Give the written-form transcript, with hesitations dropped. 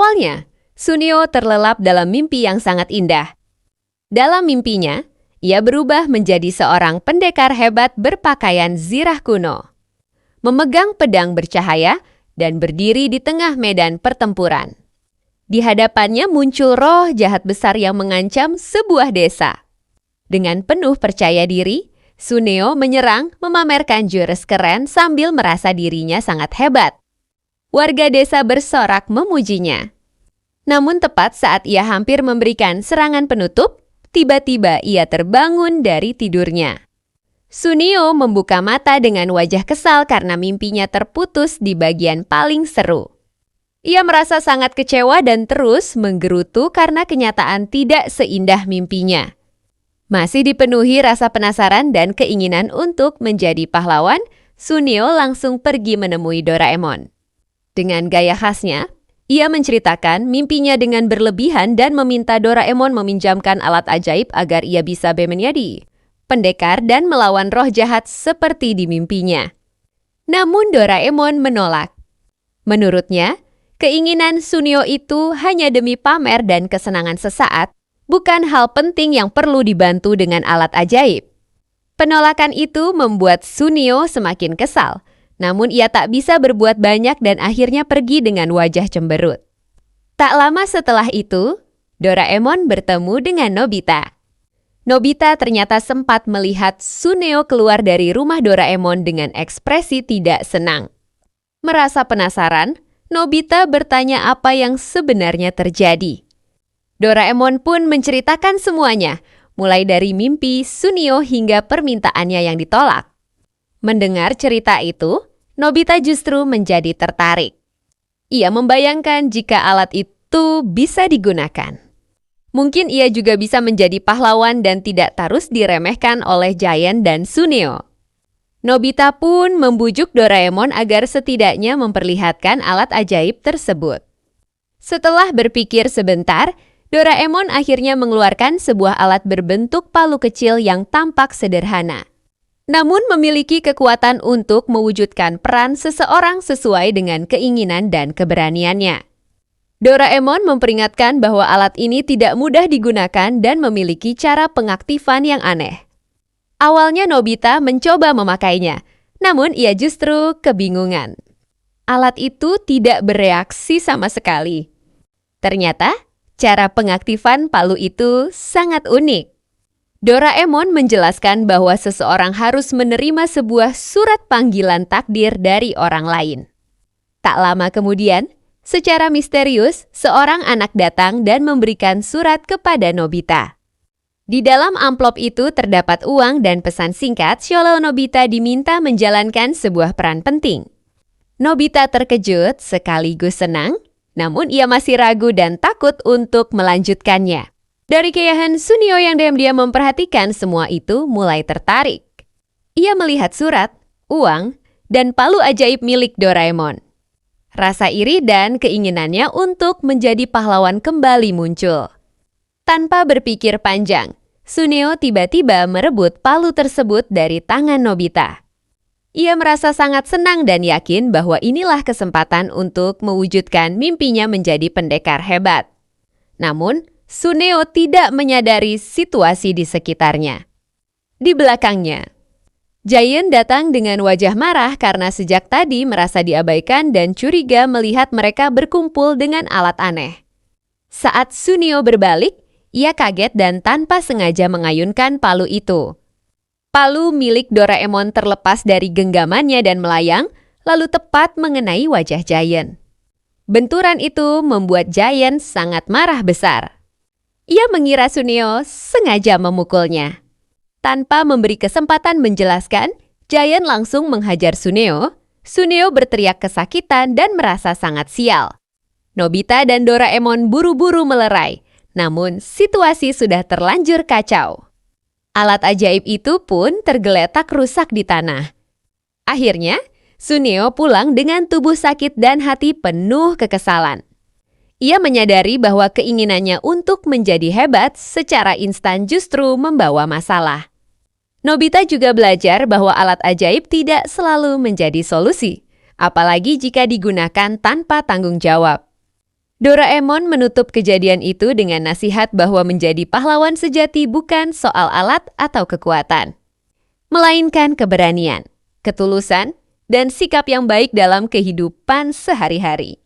Awalnya, Suneo terlelap dalam mimpi yang sangat indah. Dalam mimpinya, ia berubah menjadi seorang pendekar hebat berpakaian zirah kuno, memegang pedang bercahaya dan berdiri di tengah medan pertempuran. Di hadapannya muncul roh jahat besar yang mengancam sebuah desa. Dengan penuh percaya diri, Suneo menyerang memamerkan jurus keren sambil merasa dirinya sangat hebat. Warga desa bersorak memujinya. Namun tepat saat ia hampir memberikan serangan penutup, tiba-tiba ia terbangun dari tidurnya. Suneo membuka mata dengan wajah kesal karena mimpinya terputus di bagian paling seru. Ia merasa sangat kecewa dan terus menggerutu karena kenyataan tidak seindah mimpinya. Masih dipenuhi rasa penasaran dan keinginan untuk menjadi pahlawan, Suneo langsung pergi menemui Doraemon. Dengan gaya khasnya, ia menceritakan mimpinya dengan berlebihan dan meminta Doraemon meminjamkan alat ajaib agar ia bisa menjadi pendekar dan melawan roh jahat seperti di mimpinya. Namun Doraemon menolak. Menurutnya, keinginan Suneo itu hanya demi pamer dan kesenangan sesaat, bukan hal penting yang perlu dibantu dengan alat ajaib. Penolakan itu membuat Suneo semakin kesal, namun ia tak bisa berbuat banyak dan akhirnya pergi dengan wajah cemberut. Tak lama setelah itu, Doraemon bertemu dengan Nobita. Nobita ternyata sempat melihat Suneo keluar dari rumah Doraemon dengan ekspresi tidak senang. Merasa penasaran, Nobita bertanya apa yang sebenarnya terjadi. Doraemon pun menceritakan semuanya, mulai dari mimpi Suneo hingga permintaannya yang ditolak. Mendengar cerita itu, Nobita justru menjadi tertarik. Ia membayangkan jika alat itu bisa digunakan. Mungkin ia juga bisa menjadi pahlawan dan tidak terus diremehkan oleh Giant dan Suneo. Nobita pun membujuk Doraemon agar setidaknya memperlihatkan alat ajaib tersebut. Setelah berpikir sebentar, Doraemon akhirnya mengeluarkan sebuah alat berbentuk palu kecil yang tampak sederhana, namun memiliki kekuatan untuk mewujudkan peran seseorang sesuai dengan keinginan dan keberaniannya. Doraemon memperingatkan bahwa alat ini tidak mudah digunakan dan memiliki cara pengaktifan yang aneh. Awalnya Nobita mencoba memakainya, namun ia justru kebingungan. Alat itu tidak bereaksi sama sekali. Ternyata, cara pengaktifan palu itu sangat unik. Doraemon menjelaskan bahwa seseorang harus menerima sebuah surat panggilan takdir dari orang lain. Tak lama kemudian, secara misterius, seorang anak datang dan memberikan surat kepada Nobita. Di dalam amplop itu terdapat uang dan pesan singkat kalau Nobita diminta menjalankan sebuah peran penting. Nobita terkejut sekaligus senang, namun ia masih ragu dan takut untuk melanjutkannya. Dari keyahan Suneo yang diam-diam memperhatikan semua itu mulai tertarik. Ia melihat surat, uang, dan palu ajaib milik Doraemon. Rasa iri dan keinginannya untuk menjadi pahlawan kembali muncul. Tanpa berpikir panjang, Suneo tiba-tiba merebut palu tersebut dari tangan Nobita. Ia merasa sangat senang dan yakin bahwa inilah kesempatan untuk mewujudkan mimpinya menjadi pendekar hebat. Namun, Suneo tidak menyadari situasi di sekitarnya. Di belakangnya, Giant datang dengan wajah marah karena sejak tadi merasa diabaikan dan curiga melihat mereka berkumpul dengan alat aneh. Saat Suneo berbalik, ia kaget dan tanpa sengaja mengayunkan palu itu. Palu milik Doraemon terlepas dari genggamannya dan melayang, lalu tepat mengenai wajah Giant. Benturan itu membuat Giant sangat marah besar. Ia mengira Suneo sengaja memukulnya. Tanpa memberi kesempatan menjelaskan, Giant langsung menghajar Suneo. Suneo berteriak kesakitan dan merasa sangat sial. Nobita dan Doraemon buru-buru melerai. Namun, situasi sudah terlanjur kacau. Alat ajaib itu pun tergeletak rusak di tanah. Akhirnya, Suneo pulang dengan tubuh sakit dan hati penuh kekesalan. Ia menyadari bahwa keinginannya untuk menjadi hebat secara instan justru membawa masalah. Nobita juga belajar bahwa alat ajaib tidak selalu menjadi solusi, apalagi jika digunakan tanpa tanggung jawab. Doraemon menutup kejadian itu dengan nasihat bahwa menjadi pahlawan sejati bukan soal alat atau kekuatan, melainkan keberanian, ketulusan, dan sikap yang baik dalam kehidupan sehari-hari.